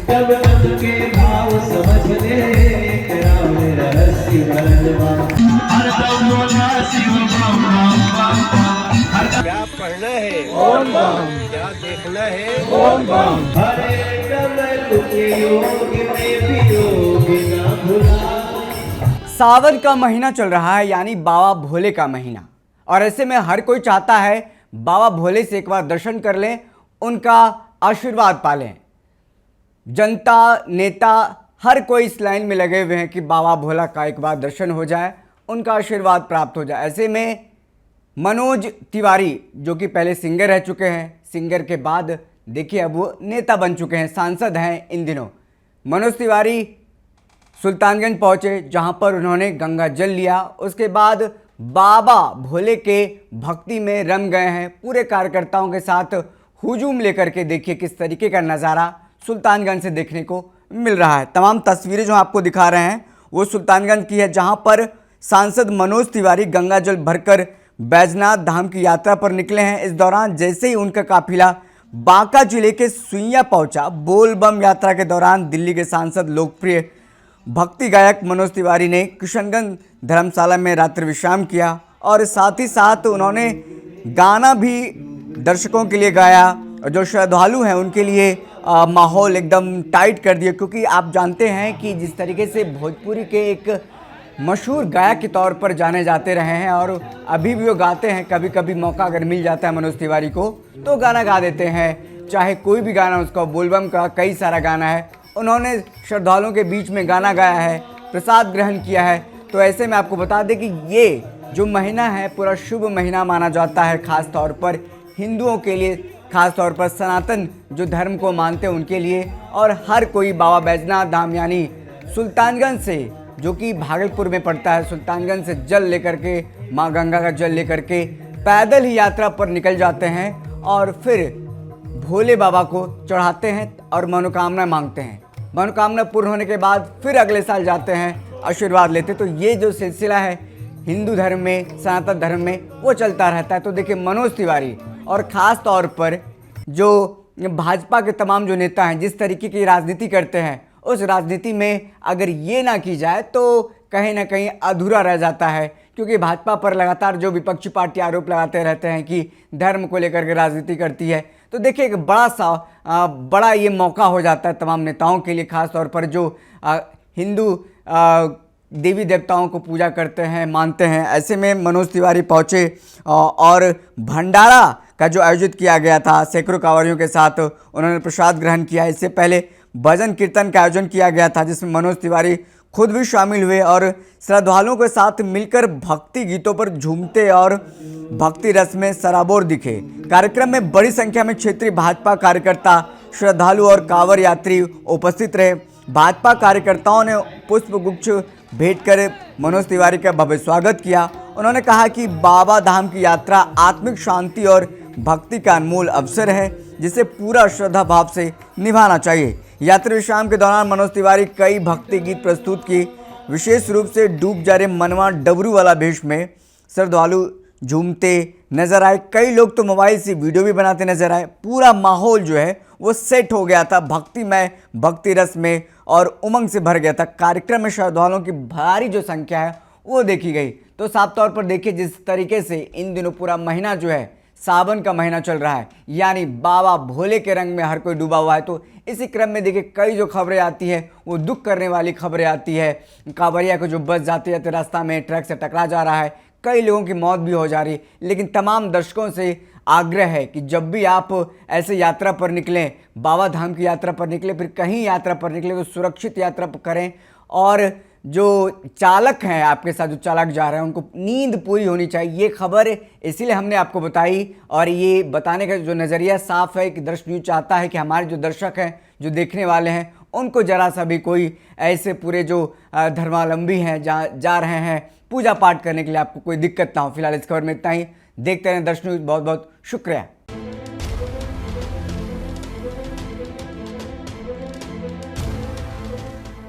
तब उनके भाव समझ ले, राम रहस्य बलवा। हर दम बोला शिव बम बम बम बम। क्या पढ़ना है ओम बम, क्या देखना है ओम बम। हरे कमल के योग में भी योग ना भुला। सावन का महीना चल रहा है, यानी बाबा भोले का महीना। और ऐसे में हर कोई चाहता है बाबा भोले से एक बार दर्शन कर लें, उनका आशीर्वाद पालें। जनता, नेता, हर कोई इस लाइन में लगे हुए हैं कि बाबा भोला का एक बार दर्शन हो जाए, उनका आशीर्वाद प्राप्त हो जाए। ऐसे में मनोज तिवारी, जो कि पहले सिंगर रह चुके हैं, सिंगर के बाद देखिए अब वो नेता बन चुके हैं, सांसद हैं इन दिनों। मनोज तिवारी सुल्तानगंज पहुँचे, जहाँ पर उन्होंने गंगा जल लिया। उसके बाद बाबा भोले के भक्ति में रम गए हैं। पूरे कार्यकर्ताओं के साथ हुजूम लेकर के देखिए किस तरीके का नज़ारा सुल्तानगंज से देखने को मिल रहा है। तमाम तस्वीरें जो आपको दिखा रहे हैं वो सुल्तानगंज की है, जहाँ पर सांसद मनोज तिवारी गंगा जल भरकर बैजनाथ धाम की यात्रा पर निकले हैं। इस दौरान जैसे ही उनका काफिला बांका जिले के सुइया पहुंचा, बोल बम यात्रा के दौरान दिल्ली के सांसद लोकप्रिय भक्ति गायक मनोज तिवारी ने किशनगंज धर्मशाला में रात्रि विश्राम किया और साथ ही साथ उन्होंने गाना भी दर्शकों के लिए गाया। और जो श्रद्धालु हैं उनके लिए माहौल एकदम टाइट कर दिया, क्योंकि आप जानते हैं कि जिस तरीके से भोजपुरी के एक मशहूर गायक के तौर पर जाने जाते रहे हैं और अभी भी वो गाते हैं। कभी कभी मौका अगर मिल जाता है मनोज तिवारी को तो गाना गा देते हैं, चाहे कोई भी गाना, उसका बोलबम का कई सारा गाना है। उन्होंने श्रद्धालुओं के बीच में गाना गाया है, प्रसाद ग्रहण किया है। तो ऐसे में आपको बता दें कि ये जो महीना है पूरा शुभ महीना माना जाता है, ख़ास तौर पर हिंदुओं के लिए, ख़ास तौर पर सनातन जो धर्म को मानते हैं उनके लिए। और हर कोई बाबा बैजनाथ धाम यानी सुल्तानगंज से, जो कि भागलपुर में पड़ता है, सुल्तानगंज से जल लेकर के, माँ गंगा का जल लेकर के पैदल ही यात्रा पर निकल जाते हैं और फिर भोले बाबा को चढ़ाते हैं और मनोकामना मांगते हैं। मनोकामना पूर्ण होने के बाद फिर अगले साल जाते हैं, आशीर्वाद लेते। तो ये जो सिलसिला है हिंदू धर्म में, सनातन धर्म में, वो चलता रहता है। तो देखिए मनोज तिवारी और ख़ास तौर पर जो भाजपा के तमाम जो नेता हैं जिस तरीके की राजनीति करते हैं, उस राजनीति में अगर ये ना की जाए तो कहीं ना कहीं अधूरा रह जाता है। क्योंकि भाजपा पर लगातार जो विपक्षी पार्टी आरोप लगाते रहते हैं कि धर्म को लेकर के राजनीति करती है। तो देखिए एक बड़ा ये मौका हो जाता है तमाम नेताओं के लिए, खास तौर पर जो हिंदू देवी देवताओं को पूजा करते हैं, मानते हैं। ऐसे में मनोज तिवारी पहुँचे और भंडारा का जो आयोजित किया गया था, सैकड़ों कांवरियों के साथ उन्होंने प्रसाद ग्रहण किया। इससे पहले भजन कीर्तन का आयोजन किया गया था, जिसमें मनोज तिवारी खुद भी शामिल हुए और श्रद्धालुओं के साथ मिलकर भक्ति गीतों पर झूमते और भक्ति रस में सराबोर दिखे। कार्यक्रम में बड़ी संख्या में क्षेत्रीय भाजपा कार्यकर्ता, श्रद्धालु और कांवड़ यात्री उपस्थित रहे। भाजपा कार्यकर्ताओं ने पुष्पगुच्छ भेंट कर मनोज तिवारी का भव्य स्वागत किया। उन्होंने कहा कि बाबा धाम की यात्रा आत्मिक शांति और भक्ति का अनमोल अवसर है, जिसे पूरा श्रद्धा भाव से निभाना चाहिए। यात्री विश्राम के दौरान मनोज तिवारी कई भक्ति गीत प्रस्तुत किए। विशेष रूप से डूब जा रे मनवा डबरू वाला भेष में श्रद्धालु झूमते नजर आए। कई लोग तो मोबाइल से वीडियो भी बनाते नजर आए। पूरा माहौल जो है वो सेट हो गया था, भक्तिमय, भक्ति रस में और उमंग से भर गया था। कार्यक्रम में श्रद्धालुओं की भारी जो संख्या है वो देखी गई। तो साफ तौर पर देखिए जिस तरीके से इन दिनों पूरा महीना जो है सावन का महीना चल रहा है, यानी बाबा भोले के रंग में हर कोई डूबा हुआ है। तो इसी क्रम में देखिए कई जो खबरें आती है वो दुख करने वाली खबरें आती है। कांवरिया को जो बस जाते जाते रास्ता में ट्रक से टकरा जा रहा है, कई लोगों की मौत भी हो जा रही। लेकिन तमाम दर्शकों से आग्रह है कि जब भी आप ऐसे यात्रा पर निकलें, बाबा धाम की यात्रा पर निकलें, फिर कहीं यात्रा पर निकलें तो सुरक्षित यात्रा करें। और जो चालक हैं आपके साथ, जो चालक जा रहे हैं, उनको नींद पूरी होनी चाहिए। ये खबर इसीलिए हमने आपको बताई और ये बताने का जो नज़रिया साफ है कि दर्शक न्यूज़ चाहता है कि हमारे जो दर्शक हैं, जो देखने वाले हैं, उनको जरा सा भी कोई ऐसे पूरे जो धर्मावलंबी हैं जा रहे हैं पूजा पाठ करने के लिए, आपको कोई दिक्कत ना हो। फिलहाल इस खबर में इतना ही। देखते रहें दर्शक न्यूज़। बहुत बहुत शुक्रिया।